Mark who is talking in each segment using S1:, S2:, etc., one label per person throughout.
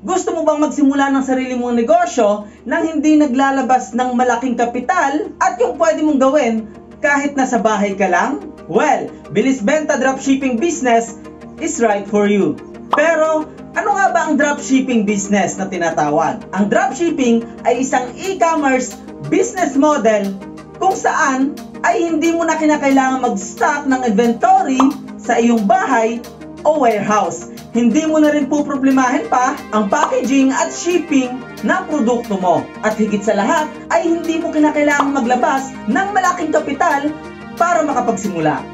S1: Gusto mo bang magsimula ng sarili mong negosyo nang hindi naglalabas ng malaking kapital at yung pwede mong gawin kahit nasa bahay ka lang? Well, Bilis Benta Dropshipping Business is right for you. Pero, ano nga ba ang dropshipping business na tinatawag? Ang dropshipping ay isang e-commerce business model kung saan ay hindi mo na kinakailangan mag-stock ng inventory sa iyong bahay o warehouse. Hindi mo na rin poproblemahin pa ang packaging at shipping ng produkto mo. At higit sa lahat ay hindi mo kinakailangan maglabas ng malaking kapital para makapagsimula.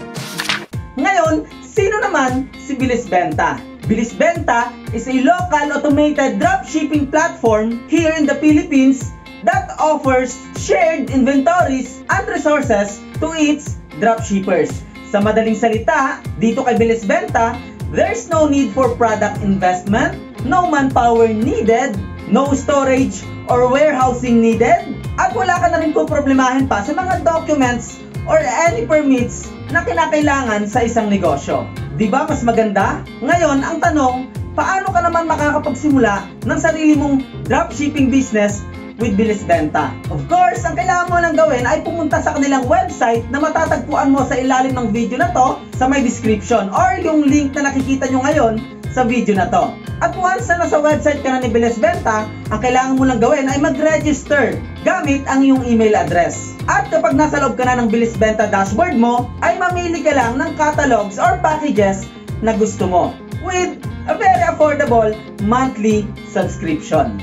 S1: Ngayon, sino naman si Bilis Benta? Bilis Benta is a local automated dropshipping platform here in the Philippines that offers shared inventories and resources to its dropshippers. Sa madaling salita, dito kay Bilis Benta, there's no need for product investment, no manpower needed, no storage or warehousing needed, at wala ka na rin poproblemahin pa sa mga documents or any permits na kinakailangan sa isang negosyo. Di ba mas maganda? Ngayon, ang tanong, paano ka naman makakapagsimula ng sarili mong dropshipping business with Bilis Benta? Of course, ang kailangan mo lang gawin ay pumunta sa kanilang website na matatagpuan mo sa ilalim ng video na to sa may description or yung link na nakikita nyo ngayon sa video na to. At once na nasa website ka na ni Bilis Benta, ang kailangan mo lang gawin ay mag-register gamit ang iyong email address. At kapag nasa loob ka na ng Bilis Benta dashboard mo, ay mamili ka lang ng catalogs or packages na gusto mo with a very affordable monthly subscription.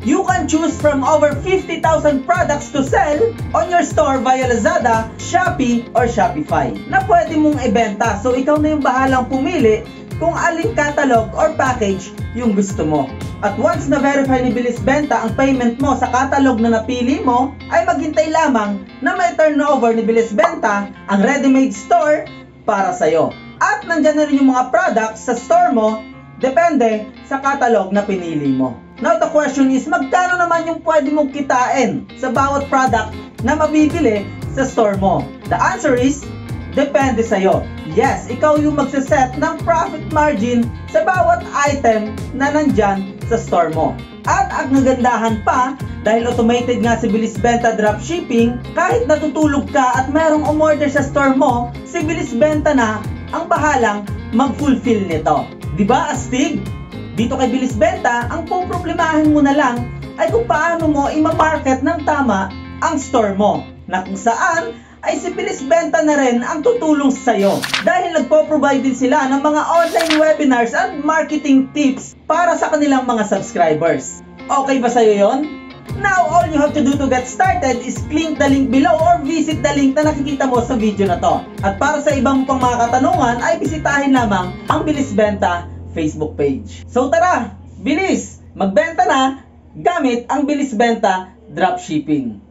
S1: You can choose from over 50,000 products to sell on your store via Lazada, Shopee, or Shopify na pwede mong ibenta. So ikaw na yung bahalang pumili kung aling catalog or package yung gusto mo. At once na-verify ni Bilis Benta ang payment mo sa catalog na napili mo, ay maghintay lamang na may turnover ni Bilis Benta ang ready-made store para sa'yo. At nandyan na rin yung mga products sa store mo, depende sa catalog na pinili mo. Now the question is, magkano naman yung pwede mong kitain sa bawat product na mabibili sa store mo? The answer is, depende sa'yo. Yes, ikaw yung magsaset ng profit margin sa bawat item na nandyan sa store mo. At ang nagandahan pa, dahil automated nga si Bilis Benta Dropshipping, kahit natutulog ka at mayroong umorder sa store mo, si Bilis Benta na ang bahalang mag-fulfill nito. Diba, astig? Dito kay Bilis Benta, ang poproblemahin mo na lang ay kung paano mo i-market ng tama ang store mo, na kung saan ay si Bilis Benta na rin ang tutulong sa'yo dahil nagpo-provide din sila ng mga online webinars and marketing tips para sa kanilang mga subscribers. Okay ba sa'yo yon? Now, all you have to do to get started is click the link below or visit the link na nakikita mo sa video na to. At para sa ibang pang mga katanungan ay bisitahin lamang ang Bilis Benta Facebook page. So tara, bilis! Magbenta na gamit ang Bilis Benta Dropshipping.